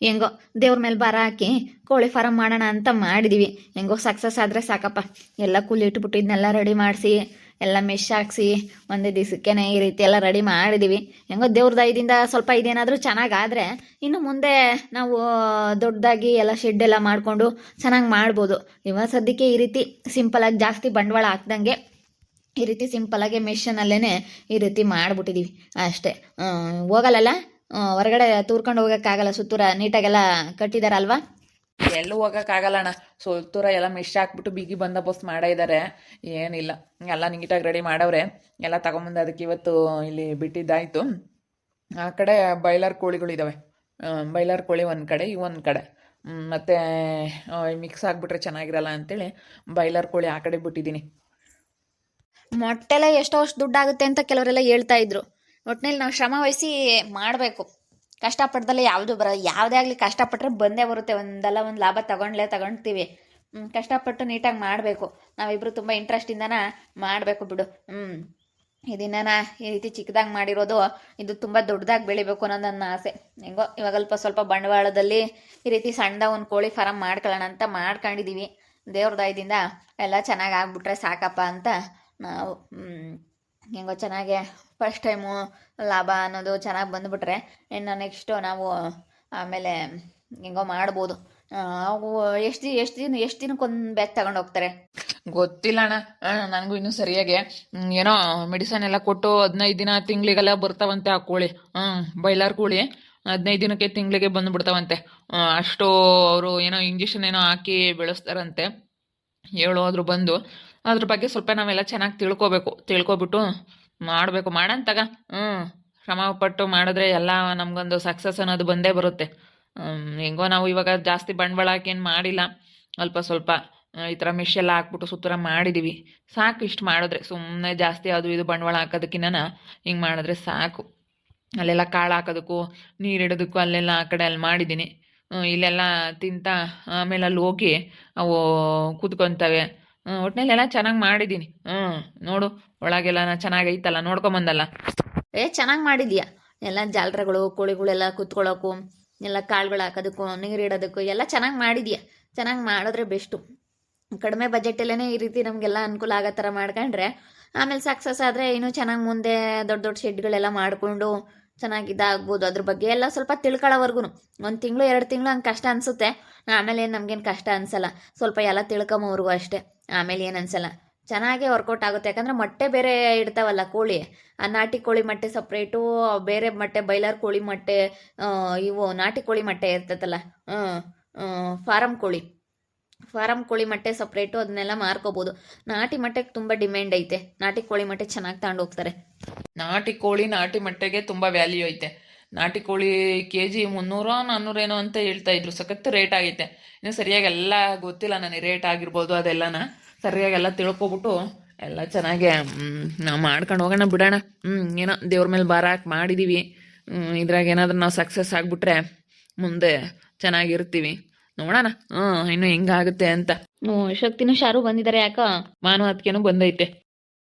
ಹೆಂಗೋ ದೇವ್ರ ಮೇಲೆ ಭಾರ ಹಾಕಿ ಕೋಳಿ ಫಾರಮ್ ಮಾಡೋಣ ಅಂತ ಮಾಡಿದೀವಿ. ಹೆಂಗೋ ಸಕ್ಸಸ್ ಆದರೆ ಸಾಕಪ್ಪ. ಎಲ್ಲ ಕೂಲಿ ಇಟ್ಬಿಟ್ಟು ಇದನ್ನೆಲ್ಲ ರೆಡಿ ಮಾಡಿಸಿ ಎಲ್ಲ ಮೆಶ್ ಹಾಕ್ಸಿ ಒಂದೇ ದಿವಸಕ್ಕೇನೆ ಈ ರೀತಿ ಎಲ್ಲ ರೆಡಿ ಮಾಡಿದೀವಿ. ಹೆಂಗೋ ದೇವ್ರ ದಯದಿಂದ ಸ್ವಲ್ಪ ಇದೇನಾದರೂ ಚೆನ್ನಾಗಾದರೆ ಇನ್ನು ಮುಂದೆ ನಾವು ದೊಡ್ಡದಾಗಿ ಎಲ್ಲ ಶೆಡ್ ಎಲ್ಲ ಮಾಡಿಕೊಂಡು ಚೆನ್ನಾಗಿ ಮಾಡ್ಬೋದು. ಇವಾಗ ಸದ್ಯಕ್ಕೆ ಈ ರೀತಿ ಸಿಂಪಲಾಗಿ ಜಾಸ್ತಿ ಬಂಡವಾಳ ಹಾಕ್ದಂಗೆ ಈ ರೀತಿ ಸಿಂಪಲಾಗಿ ಮೆಷನಲ್ಲೇ ಈ ರೀತಿ ಮಾಡಿಬಿಟ್ಟಿದ್ದೀವಿ ಅಷ್ಟೇ. ಹೋಗಲ್ಲಲ್ಲ ಹೊರಗಡೆ ತೂರ್ಕೊಂಡು ಹೋಗೋಕ್ಕಾಗಲ್ಲ, ಸುತ್ತೂರ ನೀಟಾಗೆಲ್ಲ ಕಟ್ಟಿದಾರಲ್ವಾ. ಎಲ್ಲೂ ಹೋಗೋಕ್ಕಾಗಲ್ಲ ಅಣ್ಣ. ಸುತ್ತೂರ ಎಲ್ಲ ಮೆಶ್ ಹಾಕ್ಬಿಟ್ಟು ಬಿಗಿ ಬಂದೋಬಸ್ತ್ ಮಾಡಿದ್ದಾರೆ. ಏನಿಲ್ಲ, ಎಲ್ಲ ನೀಟಾಗಿ ರೆಡಿ ಮಾಡವ್ರೆ. ಎಲ್ಲ ತಗೊಂಬಂದು ಅದಕ್ಕೆ ಇವತ್ತು ಇಲ್ಲಿ ಬಿಟ್ಟಿದ್ದಾಯಿತು. ಆ ಕಡೆ ಬಾಯ್ಲರ್ ಕೋಳಿಗಳಿದ್ದಾವೆ. ಬಾಯ್ಲರ್ ಕೋಳಿ ಒಂದು ಕಡೆ, ಇವೊಂದು ಕಡೆ. ಮತ್ತು ಮಿಕ್ಸ್ ಆಗಿಬಿಟ್ರೆ ಚೆನ್ನಾಗಿರಲ್ಲ ಅಂತೇಳಿ ಬಾಯ್ಲರ್ ಕೋಳಿ ಆ ಕಡೆ ಬಿಟ್ಟಿದ್ದೀನಿ. ಮೊಟ್ಟೆಲ್ಲ ಎಷ್ಟೋ ಅಷ್ಟು ದುಡ್ಡಾಗುತ್ತೆ ಅಂತ ಕೆಲವರೆಲ್ಲ ಹೇಳ್ತಾ ಇದ್ರು. ಒಟ್ಟಿನಲ್ಲಿ ನಾವು ಶ್ರಮ ವಹಿಸಿ ಮಾಡಬೇಕು. ಕಷ್ಟಪಟ್ಟದಲ್ಲೇ ಯಾವುದು ಯಾವುದೇ ಆಗಲಿ ಕಷ್ಟಪಟ್ಟರೆ ಬಂದೇ ಬರುತ್ತೆ. ಒಂದಲ್ಲ ಒಂದು ಲಾಭ ತಗೊಳ್ತೀವಿ. ಕಷ್ಟಪಟ್ಟು ನೀಟಾಗಿ ಮಾಡಬೇಕು. ನಾವಿಬ್ಬರು ತುಂಬ ಇಂಟ್ರೆಸ್ಟಿಂದನ ಮಾಡಬೇಕು ಬಿಡು. ಇದನ್ನ ಈ ರೀತಿ ಚಿಕ್ಕದಾಗಿ ಮಾಡಿರೋದು ಇದು ತುಂಬ ದೊಡ್ಡದಾಗಿ ಬೆಳಿಬೇಕು ಅನ್ನೋದು ನನ್ನ ಆಸೆ. ಹೆಂಗೋ ಇವಾಗ ಸ್ವಲ್ಪ ಬಂಡವಾಳದಲ್ಲಿ ಈ ರೀತಿ ಸಣ್ಣ ಒಂದು ಕೋಳಿ ಫಾರಮ್ ಮಾಡ್ಕೊಳ್ಳೋಣ ಅಂತ ಮಾಡ್ಕೊಂಡಿದ್ದೀವಿ. ದೇವ್ರ ದಯದಿಂದ ಎಲ್ಲ ಚೆನ್ನಾಗಿ ಆಗ್ಬಿಟ್ರೆ ಸಾಕಪ್ಪ ಅಂತ ನಾವು ಹೆಂಗೋ ಚೆನ್ನಾಗೆ ಫಸ್ಟ್ ಟೈಮು ಲಾಭ ಅನ್ನೋದು ಚೆನ್ನಾಗಿ ಬಂದುಬಿಟ್ರೆ ಇನ್ನು ನೆಕ್ಸ್ಟು ನಾವು ಆಮೇಲೆ ಹೆಂಗೋ ಮಾಡ್ಬೋದು. ಅವು ಎಷ್ಟು ದಿನಕ್ಕೊಂದು ಬ್ಯಾಚ್ ತಗೊಂಡು ಹೋಗ್ತಾರೆ ಗೊತ್ತಿಲ್ಲ ಅಣ್ಣ. ನನಗೂ ಇನ್ನೂ ಸರಿಯಾಗಿ ಏನೋ ಮೆಡಿಸನ್ ಎಲ್ಲ ಕೊಟ್ಟು 15 ದಿನ ತಿಂಗಳಿಗೆಲ್ಲ ಬರ್ತಾವಂತೆ ಆ ಕೋಳಿ. ಬಾಯ್ಲರ್ ಕೋಳಿ 15 ದಿನಕ್ಕೆ ತಿಂಗಳಿಗೆ ಬಂದುಬಿಡ್ತಾವಂತೆ. ಅಷ್ಟು ಅವರು ಏನೋ ಇಂಜೆಕ್ಷನ್ ಏನೋ ಹಾಕಿ ಬೆಳೆಸ್ತಾರಂತೆ ಹೇಳೋದ್ರು ಬಂದು. ಅದ್ರ ಬಗ್ಗೆ ಸ್ವಲ್ಪ ನಾವೆಲ್ಲ ಚೆನ್ನಾಗಿ ತಿಳ್ಕೊಬಿಟ್ಟು ಮಾಡಬೇಕು. ಮಾಡಂತಾಗ ಶ್ರಮ ಪಟ್ಟು ಮಾಡಿದ್ರೆ ಎಲ್ಲ ನಮಗೊಂದು ಸಕ್ಸಸ್ ಅನ್ನೋದು ಬಂದೇ ಬರುತ್ತೆ. ಹೆಂಗೋ ನಾವು ಇವಾಗ ಜಾಸ್ತಿ ಬಂಡವಾಳ ಹಾಕೇನು ಮಾಡಿಲ್ಲ, ಅಲ್ಪ ಸ್ವಲ್ಪ ಈ ಥರ ಮೆಶ್ ಎಲ್ಲ ಹಾಕ್ಬಿಟ್ಟು ಸುತ್ತೂರ ಮಾಡಿದ್ದೀವಿ. ಸಾಕು ಇಷ್ಟು ಮಾಡಿದ್ರೆ, ಸುಮ್ಮನೆ ಜಾಸ್ತಿ ಅದು ಇದು ಬಂಡವಾಳ ಹಾಕೋದಕ್ಕಿನ್ನ ಹಿಂಗೆ ಮಾಡಿದ್ರೆ ಸಾಕು. ಅಲ್ಲೆಲ್ಲ ಕಾಳು ಹಾಕೋದಕ್ಕೂ ನೀರಿಡೋದಕ್ಕೂ ಅಲ್ಲೆಲ್ಲ ಆ ಕಡೆ ಅಲ್ಲಿ ಮಾಡಿದ್ದೀನಿ. ಇಲ್ಲೆಲ್ಲ ತಿಂತ ಆಮೇಲೆ ಅಲ್ಲಿ ಹೋಗಿ ಅವು ಕೂತ್ಕೊತವೆ. ಒಟ್ಟಿನಲ್ಲೆಲ್ಲ ಚೆನ್ನಾಗಿ ಮಾಡಿದ್ದೀನಿ. ನೋಡು ಒಳಗೆಲ್ಲ ಚೆನ್ನಾಗೈತಲ್ಲ, ನೋಡ್ಕೊಂಬಂದಲ್ಲ. ಚೆನ್ನಾಗಿ ಮಾಡಿದ್ಯಾ. ಎಲ್ಲ ಜಾಲರಗಳು ಕೋಳಿಗಳೆಲ್ಲ ಕೂತ್ಕೊಳ್ಳೋಕ್ಕೂ ಎಲ್ಲ ಕಾಳುಗಳು ಹಾಕೋದಕ್ಕೂ ನೀರಿಡೋದಕ್ಕೂ ಎಲ್ಲ ಚೆನ್ನಾಗಿ ಮಾಡಿದ್ಯಾ. ಚೆನ್ನಾಗಿ ಮಾಡಿದ್ರೆ ಬೆಸ್ಟು. ಕಡಿಮೆ ಬಜೆಟಲ್ಲೇ ಈ ರೀತಿ ನಮಗೆಲ್ಲ ಅನುಕೂಲ ಆಗೋ ಥರ ಮಾಡ್ಕೊಂಡ್ರೆ ಆಮೇಲೆ ಸಕ್ಸಸ್ ಆದರೆ ಇನ್ನೂ ಚೆನ್ನಾಗಿ ಮುಂದೆ ದೊಡ್ಡ ದೊಡ್ಡ ಶೆಡ್ಗಳೆಲ್ಲ ಮಾಡಿಕೊಂಡು ಚೆನ್ನಾಗಿದ್ದಾಗ್ಬೋದು. ಅದ್ರ ಬಗ್ಗೆ ಎಲ್ಲ ಸ್ವಲ್ಪ ತಿಳ್ಕೊಳ್ಳೋವರೆಗೂ 1 ತಿಂಗಳು 2 ತಿಂಗಳು ಹಂಗೆ ಕಷ್ಟ ಅನಿಸುತ್ತೆ. ಆಮೇಲೆ ಏನು ನಮಗೇನು ಕಷ್ಟ ಅನಿಸಲ್ಲ. ಸ್ವಲ್ಪ ಎಲ್ಲ ತಿಳ್ಕೊಂಬೋವರೆಗೂ ಅಷ್ಟೇ. ಆಮೇಲೆ ಏನು ಅನಿಸಲ್ಲ, ಚೆನ್ನಾಗೇ ವರ್ಕೌಟ್ ಆಗುತ್ತೆ. ಯಾಕಂದರೆ ಮೊಟ್ಟೆ ಬೇರೆ ಇಡ್ತಾವಲ್ಲ ಕೋಳಿ, ಆ ನಾಟಿ ಕೋಳಿ ಮೊಟ್ಟೆ ಸಪ್ರೇಟು, ಬೇರೆ ಮೊಟ್ಟೆ ಬಾಯ್ಲರ್ ಕೋಳಿ ಮೊಟ್ಟೆ, ಇವು ನಾಟಿ ಕೋಳಿ ಮೊಟ್ಟೆ ಇರ್ತೈತಲ್ಲ, ಫಾರಮ್ ಕೋಳಿ ಮೊಟ್ಟೆ ಸಪ್ರೇಟು, ಅದನ್ನೆಲ್ಲ ಮಾರ್ಕೋಬೋದು. ನಾಟಿ ಮೊಟ್ಟೆಗೆ ತುಂಬ ಡಿಮ್ಯಾಂಡ್ ಐತೆ. ನಾಟಿ ಕೋಳಿ ಮೊಟ್ಟೆ ಚೆನ್ನಾಗಿ ತಗೊಂಡು ಹೋಗ್ತಾರೆ. ನಾಟಿ ಮೊಟ್ಟೆಗೆ ತುಂಬ ವ್ಯಾಲ್ಯೂ ಐತೆ. ನಾಟಿ ಕೋಳಿ KG 300-400 ಏನೋ ಅಂತ ಹೇಳ್ತಾ ಇದ್ರು. ಸಖತ್ತು ರೇಟ್ ಆಗೈತೆ. ಇನ್ನು ಸರಿಯಾಗಿ ಎಲ್ಲ ಗೊತ್ತಿಲ್ಲ ನನಗೆ, ರೇಟ್ ಆಗಿರ್ಬೋದು ಅದೆಲ್ಲನ ಸರಿಯಾಗೆಲ್ಲ ತಿಳ್ಕೊಬಿಟ್ಟು ಎಲ್ಲ ಚೆನ್ನಾಗೆ ನಾವು ಮಾಡ್ಕೊಂಡು ಹೋಗೋಣ ಬಿಡೋಣ. ಏನೋ ದೇವ್ರ ಮೇಲೆ ಭಾರ ಹಾಕಿ ಮಾಡಿದ್ದೀವಿ. ಇದ್ರಾಗ ಏನಾದರೂ ನಾವು ಸಕ್ಸಸ್ ಆಗಿಬಿಟ್ರೆ ಮುಂದೆ ಚೆನ್ನಾಗಿರ್ತೀವಿ. ನೋಡೋಣ ಇನ್ನು ಹೆಂಗಾಗುತ್ತೆ ಅಂತ. ಶಕ್ತಿನೂ ಶಾರು ಬಂದಿದ್ದಾರೆ. ಯಾಕ ಮಾನು ಅದಕ್ಕೇನು ಬಂದೈತೆ.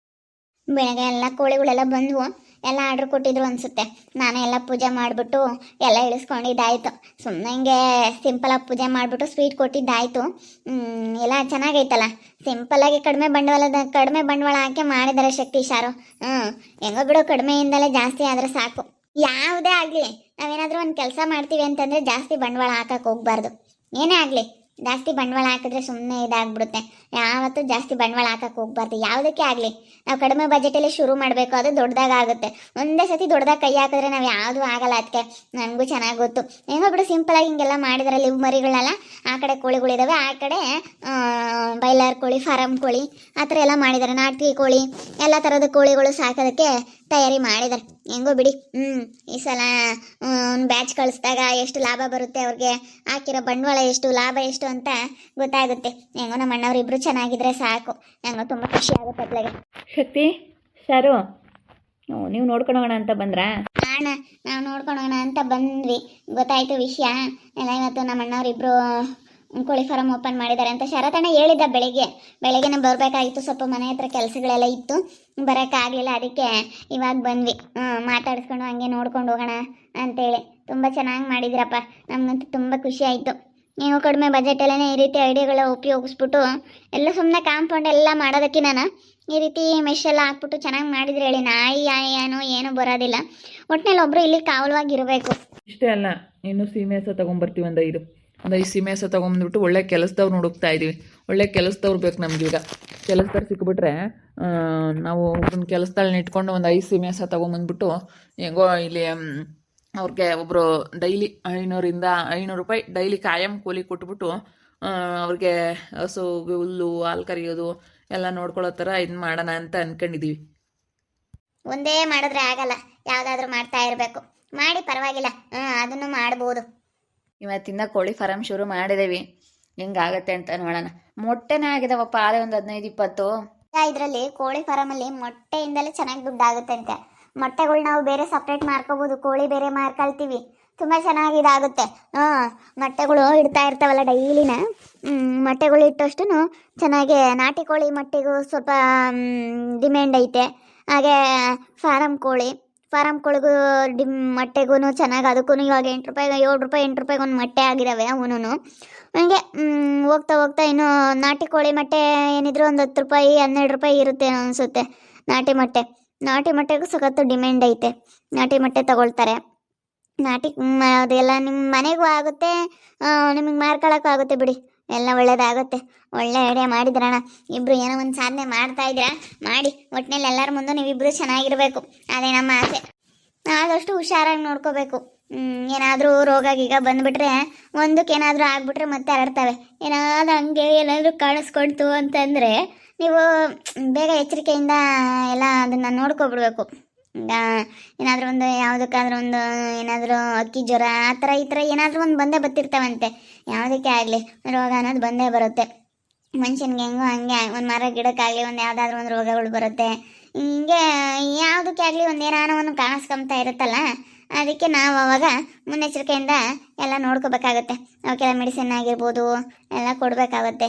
ಬೆಳಗ್ಗೆ ಎಲ್ಲ ಕೋಳಿಗಳೆಲ್ಲ ಬಂದವು. ಎಲ್ಲ ಆರ್ಡ್ರ್ ಕೊಟ್ಟಿದ್ರು ಅನಿಸುತ್ತೆ. ನಾನು ಎಲ್ಲ ಪೂಜೆ ಮಾಡಿಬಿಟ್ಟು ಎಲ್ಲ ಇಳಿಸ್ಕೊಂಡಿದ್ದಾಯಿತು. ಸುಮ್ಮನೆ ಹಿಂಗೆ ಸಿಂಪಲಾಗಿ ಪೂಜೆ ಮಾಡಿಬಿಟ್ಟು ಸ್ವೀಟ್ ಕೊಟ್ಟಿದ್ದಾಯಿತು. ಎಲ್ಲ ಚೆನ್ನಾಗೈತಲ್ಲ. ಸಿಂಪಲ್ಲಾಗಿ ಕಡಿಮೆ ಬಂಡವಾಳ ಹಾಕಿ ಮಾಡಿದ್ದಾರೆ ಶಕ್ತಿ ಶಾರು. ಹೆಂಗೋ ಬಿಡು, ಕಡಿಮೆಯಿಂದಲೇ ಜಾಸ್ತಿ ಆದರೆ ಸಾಕು. ಯಾವುದೇ ಆಗಲಿ ನಾವೇನಾದರೂ ಒಂದು ಕೆಲಸ ಮಾಡ್ತೀವಿ ಅಂತಂದರೆ ಜಾಸ್ತಿ ಬಂಡವಾಳ ಹಾಕಕ್ಕೆ ಹೋಗ್ಬಾರ್ದು. ಏನೇ ಆಗಲಿ ಜಾಸ್ತಿ ಬಂಡವಾಳ ಹಾಕಿದ್ರೆ ಸುಮ್ಮನೆ ಇದಾಗ್ಬಿಡುತ್ತೆ. ಯಾವತ್ತೂ ಜಾಸ್ತಿ ಬಂಡವಾಳ ಹಾಕಕ್ಕೆ ಹೋಗ್ಬಾರ್ದು. ಯಾವುದಕ್ಕೆ ಆಗಲಿ ನಾವು ಕಡಿಮೆ ಬಜೆಟಲ್ಲಿ ಶುರು ಮಾಡಬೇಕು, ಅದು ದೊಡ್ಡದಾಗ ಆಗುತ್ತೆ. ಒಂದೇ ಸತಿ ದೊಡ್ಡದಾಗ ಕೈ ಹಾಕಿದ್ರೆ ನಾವು ಯಾವುದೂ ಆಗಲ್ಲ. ಅದಕ್ಕೆ ನನಗೂ ಚೆನ್ನಾಗಿ ಗೊತ್ತು. ಹೆಂಗೋ ಬಿಡು, ಸಿಂಪಲಾಗಿ ಹಿಂಗೆಲ್ಲ ಮಾಡಿದಾರೆ. ಲಿವ್ ಮರಿಗಳನ್ನೆಲ್ಲ ಆ ಕಡೆ ಕೋಳಿಗಳಿದ್ದಾವೆ, ಆ ಕಡೆ ಬಾಯ್ಲರ್ ಕೋಳಿ, ಫಾರಮ್ ಕೋಳಿ ಆ ಥರ ಎಲ್ಲ ಮಾಡಿದ್ದಾರೆ. ನಾಟಿ ಕೋಳಿ ಎಲ್ಲ ಥರದ ಕೋಳಿಗಳು ಸಾಕೋದಕ್ಕೆ ತಯಾರಿ ಮಾಡಿದ್ದಾರೆ. ಹೆಂಗೋ ಬಿಡಿ, ಈ ಸಲ ಒಂದು ಬ್ಯಾಚ್ ಕಳಿಸಿದಾಗ ಎಷ್ಟು ಲಾಭ ಬರುತ್ತೆ, ಅವ್ರಿಗೆ ಹಾಕಿರೋ ಬಂಡವಾಳ ಎಷ್ಟು, ಲಾಭ ಎಷ್ಟು ಅಂತ ಗೊತ್ತಾಗುತ್ತೆ. ಹೆಂಗೋ ನಮ್ಮ ಅಣ್ಣವ್ರಿಬ್ರು ಚೆನ್ನಾಗಿದ್ರೆ ಸಾಕು. ಹೆಂಗೋ ತುಂಬ ಖುಷಿ ಆಗುತ್ತೆ ಅತ್ಲಾಗೆ. ಶಕ್ತಿ ಶಾರು ನೀವು ನೋಡ್ಕೊಂಡು ಹೋಗೋಣ ಅಂತ ಬಂದ್ರಾ? ಅಣ್ಣ ನಾವು ನೋಡ್ಕೊಂಡು ಹೋಗೋಣ ಅಂತ ಬಂದ್ವಿ. ಗೊತ್ತಾಯ್ತು ವಿಷಯ ಎಲ್ಲ. ಇವತ್ತು ನಮ್ಮ ಅಣ್ಣವ್ರಿಬ್ರು ಕೋಳಿ ಫಾರಮ್ ಓಪನ್ ಮಾಡಿದ್ದಾರೆ ಅಂತ ಶರತಣ್ಣ ಹೇಳಿದ್ದ. ಬೆಳಗ್ಗೆನೇ ಬರಬೇಕಾಗಿತ್ತು, ಸ್ವಲ್ಪ ಮನೆ ಹತ್ರ ಕೆಲಸಗಳೆಲ್ಲ ಇತ್ತು, ಬರೋಕ್ಕಾಗಲಿಲ್ಲ. ಅದಕ್ಕೆ ಇವಾಗ ಬಂದ್ವಿ. ಮಾತಾಡಿಸ್ಕೊಂಡು ಹಂಗೆ ನೋಡ್ಕೊಂಡು ಹೋಗೋಣ ಅಂತೇಳಿ. ತುಂಬ ಚೆನ್ನಾಗಿ ಮಾಡಿದಿರಪ್ಪ. ನಮಗಂತೂ ತುಂಬ ಖುಷಿ ಆಯಿತು. ನೀವು ಕಡಿಮೆ ಬಜೆಟಲ್ಲೇ ಈ ರೀತಿ ಐಡಿಯಾಗಳ ಉಪಯೋಗಿಸ್ಬಿಟ್ಟು ಎಲ್ಲ ಸುಮ್ಮನೆ ಕಾಂಪೌಂಡ್ ಎಲ್ಲ ಮಾಡೋದಕ್ಕೆ ನಾನು ಈ ರೀತಿ ಮೆಶ್ ಎಲ್ಲ ಹಾಕ್ಬಿಟ್ಟು ಚೆನ್ನಾಗಿ ಮಾಡಿದ್ರೆ ಹೇಳಿ ನಾಯಿ ಏನೂ ಬರೋದಿಲ್ಲ. ಒಟ್ಟಿನಲ್ಲಿ ಒಬ್ಬರು ಇಲ್ಲಿ ಕಾವಲವಾಗಿರಬೇಕು. ಇಷ್ಟೇ ಅಲ್ಲ, ಇನ್ನು ಸೀಮೆ ಹಸ ತೊಗೊಂಬರ್ತೀವಿ ಒಂದು 5 ಸೀಮೆ ಹಸ ತೊಗೊಂಬಂದ್ಬಿಟ್ಟು ಒಳ್ಳೆ ಕೆಲಸದವ್ರು ಹುಡುಕ್ತಾ ಇದ್ದೀವಿ. ಒಳ್ಳೆ ಕೆಲಸದವ್ರು ಬೇಕು ನಮಗೀಗ. ಕೆಲಸದವ್ರು ಸಿಕ್ಬಿಟ್ರೆ ನಾವು ಒಬ್ಬನ ಕೆಲಸದಳ್ನ ಇಟ್ಕೊಂಡು ಒಂದು 5 ಸೀಮೆ ಹಸ ತೊಗೊಂಬಂದ್ಬಿಟ್ಟು ಹೆಂಗೋ ಇಲ್ಲಿ ಅವ್ರಿಗೆ ಒಬ್ಬರು ಡೈಲಿ 500 ರೂಪಾಯಿ ಡೈಲಿ ಕಾಯಂ ಕೂಲಿ ಕೊಟ್ಬಿಟ್ಟು ಅವ್ರಿಗೆ ಹಸು ಹುಲ್ಲು ಹಾಲು ಕರಿಯೋದು ಎಲ್ಲ ನೋಡ್ಕೊಳ್ಳೋ ಥರ ಇದು ಮಾಡೋಣ ಅಂತ ಅಂದ್ಕೊಂಡಿದ್ದೀವಿ. ಒಂದೇ ಮಾಡಿದ್ರೆ ಆಗಲ್ಲ, ಯಾವುದಾದ್ರೂ ಮಾಡ್ತಾ ಇರಬೇಕು. ಮಾಡಿ ಪರವಾಗಿಲ್ಲ, ಅದನ್ನು ಮಾಡ್ಬೋದು. ಇವತ್ತಿಂದ ಕೋಳಿ ಫಾರಮ್ ಶುರು ಮಾಡಿದ್ದೀವಿ. ಹೆಂಗಾಗತ್ತೆ ಅಂತ ನೋಡೋಣ. ಮೊಟ್ಟೆನೇ ಆಗಿದಾವಪ್ಪ, ಆಲೆ ಒಂದು 15-20. ಇದರಲ್ಲಿ ಕೋಳಿ ಫಾರಮಲ್ಲಿ ಮೊಟ್ಟೆಯಿಂದಲೇ ಚೆನ್ನಾಗಿ ದುಡ್ಡು ಆಗುತ್ತೆ ಅಂತೆ. ಮೊಟ್ಟೆಗಳು ನಾವು ಬೇರೆ ಸಪ್ರೇಟ್ ಮಾರ್ಕೋಬೋದು, ಕೋಳಿ ಬೇರೆ ಮಾರ್ಕೊಳ್ತೀವಿ. ತುಂಬ ಚೆನ್ನಾಗಿ ಇದಾಗುತ್ತೆ. ಮೊಟ್ಟೆಗಳು ಇಡ್ತಾ ಇರ್ತಾವಲ್ಲ ಡೈಲಿನ, ಮೊಟ್ಟೆಗಳು ಇಟ್ಟಷ್ಟು ಚೆನ್ನಾಗಿ ನಾಟಿ ಕೋಳಿ ಮೊಟ್ಟೆಗೂ ಸ್ವಲ್ಪ ಡಿಮ್ಯಾಂಡ್ ಐತೆ. ಹಾಗೆ ಫಾರಮ್ ಕೋಳಿಗೂ ಮೊಟ್ಟೆಗೂ ಚೆನ್ನಾಗಿ, ಅದಕ್ಕೂ ಇವಾಗ 8 ರೂಪಾಯಿ 7 ರೂಪಾಯಿ 8 ರೂಪಾಯಿಗೆ ಒಂದು ಮೊಟ್ಟೆ ಆಗಿದ್ದಾವೆ ಅವನು. ಹಂಗೆ ಹೋಗ್ತಾ ಹೋಗ್ತಾ ಇನ್ನು ನಾಟಿ ಕೋಳಿ ಮೊಟ್ಟೆ ಏನಿದ್ರು ಒಂದು 10 ರೂಪಾಯಿ 12 ರೂಪಾಯಿ ಇರುತ್ತೆ ಅನಿಸುತ್ತೆ. ನಾಟಿ ಮೊಟ್ಟೆಗೂ ಸಖತ್ತು ಡಿಮ್ಯಾಂಡ್ ಐತೆ. ನಾಟಿ ಮೊಟ್ಟೆ ತಗೊಳ್ತಾರೆ. ಅದೆಲ್ಲ ನಿಮ್ಮ ಮನೆಗೂ ಆಗುತ್ತೆ, ನಿಮಗೆ ಮಾರ್ಕೊಳ್ಳೋಕ್ಕೂ ಆಗುತ್ತೆ ಬಿಡಿ. ಎಲ್ಲ ಒಳ್ಳೇದಾಗುತ್ತೆ. ಒಳ್ಳೆ ಐಡಿಯಾ ಮಾಡಿದ್ರಣ್ಣ. ಇಬ್ಬರು ಏನೋ ಒಂದು ಸಾಧನೆ ಮಾಡ್ತಾ ಇದ್ದೀರಾ, ಮಾಡಿ. ಒಟ್ಟಿನಲ್ಲಿ ಎಲ್ಲರ ಮುಂದೆ ನೀವಿಬ್ಬರು ಚೆನ್ನಾಗಿರಬೇಕು, ಅದೇ ನಮ್ಮ ಆಸೆ. ಆದಷ್ಟು ಹುಷಾರಾಗಿ ನೋಡ್ಕೋಬೇಕು. ಏನಾದರೂ ರೋಗ ಗೀಗ ಬಂದುಬಿಟ್ರೆ, ಒಂದಕ್ಕೆ ಏನಾದರೂ ಆಗ್ಬಿಟ್ರೆ ಮತ್ತೆ ಹರಡ್ತವೆ. ಏನಾದರೂ ಕಾಣಿಸ್ಕೊಳ್ತು ಅಂತಂದರೆ ನೀವು ಬೇಗ ಎಚ್ಚರಿಕೆಯಿಂದ ಎಲ್ಲ ಅದನ್ನು ನೋಡ್ಕೊಬಿಡ್ಬೇಕು. ಏನಾದರೂ ಒಂದು ಯಾವುದಕ್ಕಾದ್ರೂ ಒಂದು ಏನಾದರೂ ಅಕ್ಕಿ ಜ್ವರ ಆ ಥರ ಈ ಥರ ಏನಾದರೂ ಒಂದು ಬಂದೇ ಬರ್ತಿರ್ತಾವಂತೆ. ಯಾವುದಕ್ಕೆ ಆಗಲಿ ರೋಗ ಅನ್ನೋದು ಬಂದೇ ಬರುತ್ತೆ. ಮನುಷ್ಯನಿಗೆ ಹೆಂಗೋ ಹಂಗೆ ಒಂದು ಮರ ಗಿಡಕ್ಕಾಗಲಿ ಒಂದು ಯಾವುದಾದ್ರೂ ಒಂದು ರೋಗಗಳು ಬರುತ್ತೆ. ಹಿಂಗೆ ಯಾವುದಕ್ಕೆ ಆಗಲಿ ಒಂದು ಏನಾನೋ ಒಂದು ಕಾಣಿಸ್ಕೊಂತ ಇರುತ್ತಲ್ಲ, ಅದಕ್ಕೆ ನಾವು ಅವಾಗ ಮುನ್ನೆಚ್ಚರಿಕೆಯಿಂದ ಎಲ್ಲ ನೋಡ್ಕೋಬೇಕಾಗುತ್ತೆ. ಅವಕ್ಕೆಲ್ಲ ಮೆಡಿಸಿನ್ ಆಗಿರ್ಬೋದು ಎಲ್ಲ ಕೊಡಬೇಕಾಗುತ್ತೆ.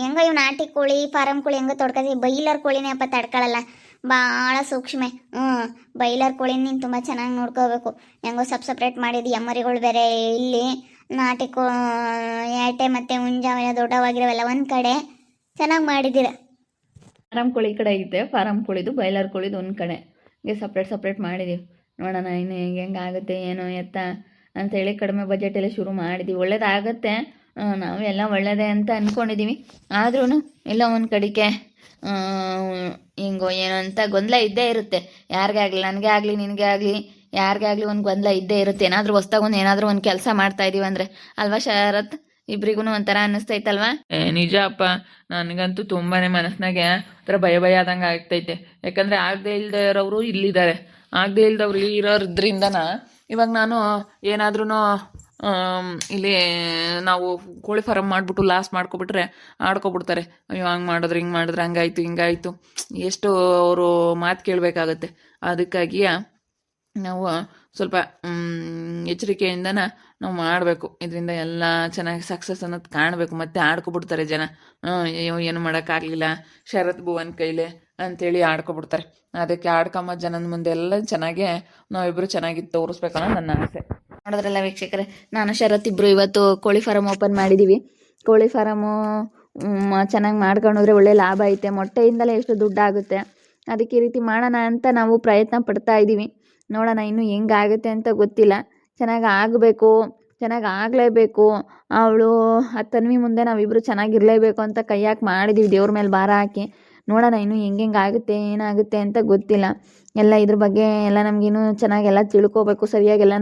ಹೆಂಗೋ ಇವು ನಾಟಿ ಕೋಳಿ ಫಾರಮ್ ಕೋಳಿ ಹೆಂಗೋ ತೊಡ್ಕೊತೀವಿ. ಬೈಲರ್ ಕೋಳಿನೇ ಅಪ್ಪ ತಡ್ಕೊಳ್ಳಲ್ಲ, ಭಾಳ ಸೂಕ್ಷ್ಮ. ಬೈಲರ್ ಕೋಳಿನ ನೀನು ತುಂಬ ಚೆನ್ನಾಗಿ ನೋಡ್ಕೋಬೇಕು. ಹೆಂಗೋ ಸಪ್ರೇಟ್ ಮಾಡಿದ್ದು ಎಮ್ಮರಿಗಳು ಬೇರೆ ಇಲ್ಲಿ, ನಾಟಿ ಏಟೆ ಮತ್ತು ಹುಂಜಾವೆಲ್ಲ ದೊಡ್ಡವಾಗಿರೋವೆಲ್ಲ ಒಂದು ಕಡೆ ಚೆನ್ನಾಗಿ ಮಾಡಿದ್ದೀರ. ಫಾರಮ್ ಕೋಳಿ ಈ ಕಡೆ ಐತೆ, ಫಾರಮ್ ಕೋಳಿದು ಬೈಲರ್ ಕೋಳಿದು ಒಂದು ಕಡೆ ಹೀಗೆ ಸಪ್ರೇಟ್ ಮಾಡಿದ್ದೀವಿ. ನೋಡೋಣ ಇನ್ನು ಹೆಂಗೆ ಆಗುತ್ತೆ ಏನು ಎತ್ತ ಅಂತೇಳಿ ಕಡಿಮೆ ಬಜೆಟಲ್ಲಿ ಶುರು ಮಾಡಿದ್ದೀವಿ. ಒಳ್ಳೇದಾಗತ್ತೆ, ನಾವು ಎಲ್ಲ ಒಳ್ಳೆಯದೇ ಅಂತ ಅಂದ್ಕೊಂಡಿದ್ದೀವಿ. ಆದ್ರೂ ಎಲ್ಲ ಒಂದು ಕಡೆಗೆ ಹಿಂಗೋ ಏನೋ ಅಂತ ಗೊಂದಲ ಇದ್ದೇ ಇರುತ್ತೆ. ಯಾರಿಗೇ ಆಗಲಿ, ನನಗೆ ಆಗಲಿ ನಿನಗೆ ಆಗಲಿ ಯಾರಿಗೇ ಆಗಲಿ ಒಂದು ಗೊಂದಲ ಇದ್ದೇ ಇರುತ್ತೆ. ಏನಾದರೂ ಹೊಸ್ದಾಗೊಂದು ಏನಾದರೂ ಒಂದು ಕೆಲಸ ಮಾಡ್ತಾ ಇದೀವಿ ಅಂದರೆ ಅಲ್ವಾ ಶರತ್? ಇಬ್ರಿಗೂ ಒಂಥರ ಅನ್ನಿಸ್ತೈತಲ್ವಾ? ನಿಜ ಅಪ್ಪ, ನನಗಂತೂ ತುಂಬಾ ಮನಸ್ಸಿನಾಗೆ ಒಂಥರ ಭಯ ಆದಂಗೆ ಆಗ್ತೈತೆ. ಯಾಕಂದರೆ ಆಗದೆ ಇಲ್ಲದೆ ಇರೋರು ಇಲ್ಲಿದ್ದಾರೆ. ಆಗದೆ ಇಲ್ದವ್ರು ಇರೋದ್ರಿಂದನ ಇವಾಗ ನಾನು ಏನಾದ್ರೂ ಇಲ್ಲಿ ನಾವು ಕೋಳಿ ಫಾರಮ್ ಮಾಡಿಬಿಟ್ಟು ಲಾಸ್ ಮಾಡ್ಕೊಬಿಟ್ರೆ ಆಡ್ಕೊಬಿಡ್ತಾರೆ. ಅಯ್ಯೋ ಹಂಗೆ ಮಾಡಿದ್ರೆ ಹಿಂಗೆ ಮಾಡಿದ್ರೆ ಹಂಗಾಯ್ತು ಹಿಂಗಾಯ್ತು, ಎಷ್ಟು ಅವರು ಮಾತು ಕೇಳಬೇಕಾಗತ್ತೆ. ಅದಕ್ಕಾಗಿ ನಾವು ಸ್ವಲ್ಪ ಎಚ್ಚರಿಕೆಯಿಂದನ ನಾವು ಮಾಡಬೇಕು. ಇದರಿಂದ ಎಲ್ಲ ಚೆನ್ನಾಗಿ ಸಕ್ಸಸ್ ಅನ್ನೋದು ಕಾಣಬೇಕು. ಮತ್ತೆ ಆಡ್ಕೊಬಿಡ್ತಾರೆ ಜನ, ಅಯ್ಯೋ ಏನು ಮಾಡೋಕ್ಕಾಗಲಿಲ್ಲ ಶರತ್ ಭುವನ್ ಕೈಲೇ ಅಂತೇಳಿ ಆಡ್ಕೊಬಿಡ್ತಾರೆ. ಅದಕ್ಕೆ ಆಡ್ಕೊಂಬ ಜನದ ಮುಂದೆ ಎಲ್ಲ ಚೆನ್ನಾಗಿ ನಾವಿಬ್ಬರು ಚೆನ್ನಾಗಿ ತೋರಿಸ್ಬೇಕನ್ನೋ ನನ್ನ ಆಸೆ. ನೋಡಿದ್ರಲ್ಲ ವೀಕ್ಷಕರೇ, ನಾನು ಶರತ್ ಇಬ್ಬರು ಇವತ್ತು ಕೋಳಿ ಫಾರಮ್ ಓಪನ್ ಮಾಡಿದ್ದೀವಿ. ಕೋಳಿ ಫಾರಮು ಚೆನ್ನಾಗಿ ಮಾಡ್ಕೊಂಡೋದ್ರೆ ಒಳ್ಳೆ ಲಾಭ ಐತೆ. ಮೊಟ್ಟೆಯಿಂದಲೇ ಎಷ್ಟು ದುಡ್ಡಾಗುತ್ತೆ. ಅದಕ್ಕೆ ಈ ರೀತಿ ಮಾಡೋಣ ಅಂತ ನಾವು ಪ್ರಯತ್ನ ಪಡ್ತಾ ಇದ್ದೀವಿ. ನೋಡೋಣ ಇನ್ನು ಹೆಂಗಾಗುತ್ತೆ ಅಂತ ಗೊತ್ತಿಲ್ಲ. ಚೆನ್ನಾಗಿ ಆಗಬೇಕು, ಚೆನ್ನಾಗಿ ಆಗಲೇಬೇಕು. ಅವಳು ಆ ತನ್ವಿ ಮುಂದೆ ನಾವಿಬ್ಬರು ಚೆನ್ನಾಗಿರಲೇಬೇಕು ಅಂತ ಕೈ ಹಾಕಿ ಮಾಡಿದ್ದೀವಿ, ದೇವ್ರ ಮೇಲೆ ಭಾರ ಹಾಕಿ. ನೋಡೋಣ ಇನ್ನು ಹೆಂಗೆ ಆಗುತ್ತೆ ಏನಾಗುತ್ತೆ ಅಂತ ಗೊತ್ತಿಲ್ಲ. ಎಲ್ಲ ಇದ್ರ ಬಗ್ಗೆ ಎಲ್ಲ ನಮಗಿನ್ನೂ ಚೆನ್ನಾಗೆಲ್ಲ ತಿಳ್ಕೋಬೇಕು. ಸರಿಯಾಗೆಲ್ಲ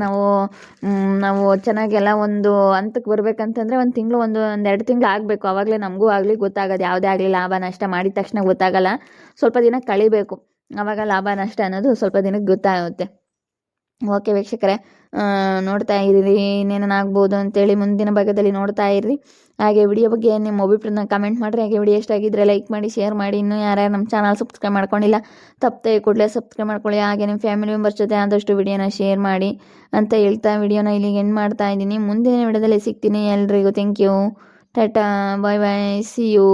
ನಾವು ಚೆನ್ನಾಗೆಲ್ಲ ಒಂದು ಹಂತಕ್ಕೆ ಬರ್ಬೇಕಂತಂದರೆ ಒಂದು ತಿಂಗಳು ಒಂದು 2 ತಿಂಗಳು ಆಗಬೇಕು. ಆವಾಗಲೇ ನಮಗೂ ಆಗಲಿ ಗೊತ್ತಾಗೋದು. ಯಾವುದೇ ಆಗಲಿ ಲಾಭ ನಷ್ಟ ಮಾಡಿದ ತಕ್ಷಣ ಗೊತ್ತಾಗಲ್ಲ, ಸ್ವಲ್ಪ ದಿನ ಕಳಿಬೇಕು. ಆವಾಗ ಲಾಭ ನಷ್ಟ ಅನ್ನೋದು ಸ್ವಲ್ಪ ದಿನಕ್ಕೆ ಗೊತ್ತಾಗುತ್ತೆ. ಓಕೆ ವೀಕ್ಷಕರೇ, ನೋಡ್ತಾ ಇದ್ದೀರಿ ಇನ್ನೇನು ಆಗ್ಬೋದು ಅಂತೇಳಿ ಮುಂದಿನ ಭಾಗದಲ್ಲಿ ನೋಡ್ತಾ ಇರ್ರಿ. ಹಾಗೆ ವಿಡಿಯೋ ಬಗ್ಗೆ ನಿಮ್ಮ ಅಭಿಪ್ರಾಯನ ಕಮೆಂಟ್ ಮಾಡಿರಿ. ಹಾಗೆ ವಿಡಿಯೋ ಇಷ್ಟಾಗಿದ್ದರೆ ಲೈಕ್ ಮಾಡಿ, ಶೇರ್ ಮಾಡಿ. ಇನ್ನೂ ಯಾರ್ಯಾರು ನಮ್ಮ ಚಾನಲ್ ಸಬ್ಸ್ಕ್ರೈಬ್ ಮಾಡ್ಕೊಂಡಿಲ್ಲ ತಪ್ಪದೆ ಕೂಡಲೇ ಸಬ್ಸ್ಕ್ರೈಬ್ ಮಾಡ್ಕೊಳ್ಳಿ. ಹಾಗೆ ನಿಮ್ಮ ಫ್ಯಾಮಿಲಿ ಮೆಂಬರ್ಸ್ ಜೊತೆ ಆದಷ್ಟು ವಿಡಿಯೋನ ಶೇರ್ ಮಾಡಿ ಅಂತ ಹೇಳ್ತಾ ವಿಡಿಯೋನ ಇಲ್ಲಿಗೆ ಎಂಡ್ ಮಾಡ್ತಾ ಇದ್ದೀನಿ. ಮುಂದಿನ ವಿಡಿಯೋದಲ್ಲಿ ಸಿಗ್ತೀನಿ. ಎಲ್ರಿಗೂ ಥ್ಯಾಂಕ್ ಯು, ಟಾಟಾ, ಬಾಯ್ ಬಾಯ್, ಸಿ ಯು.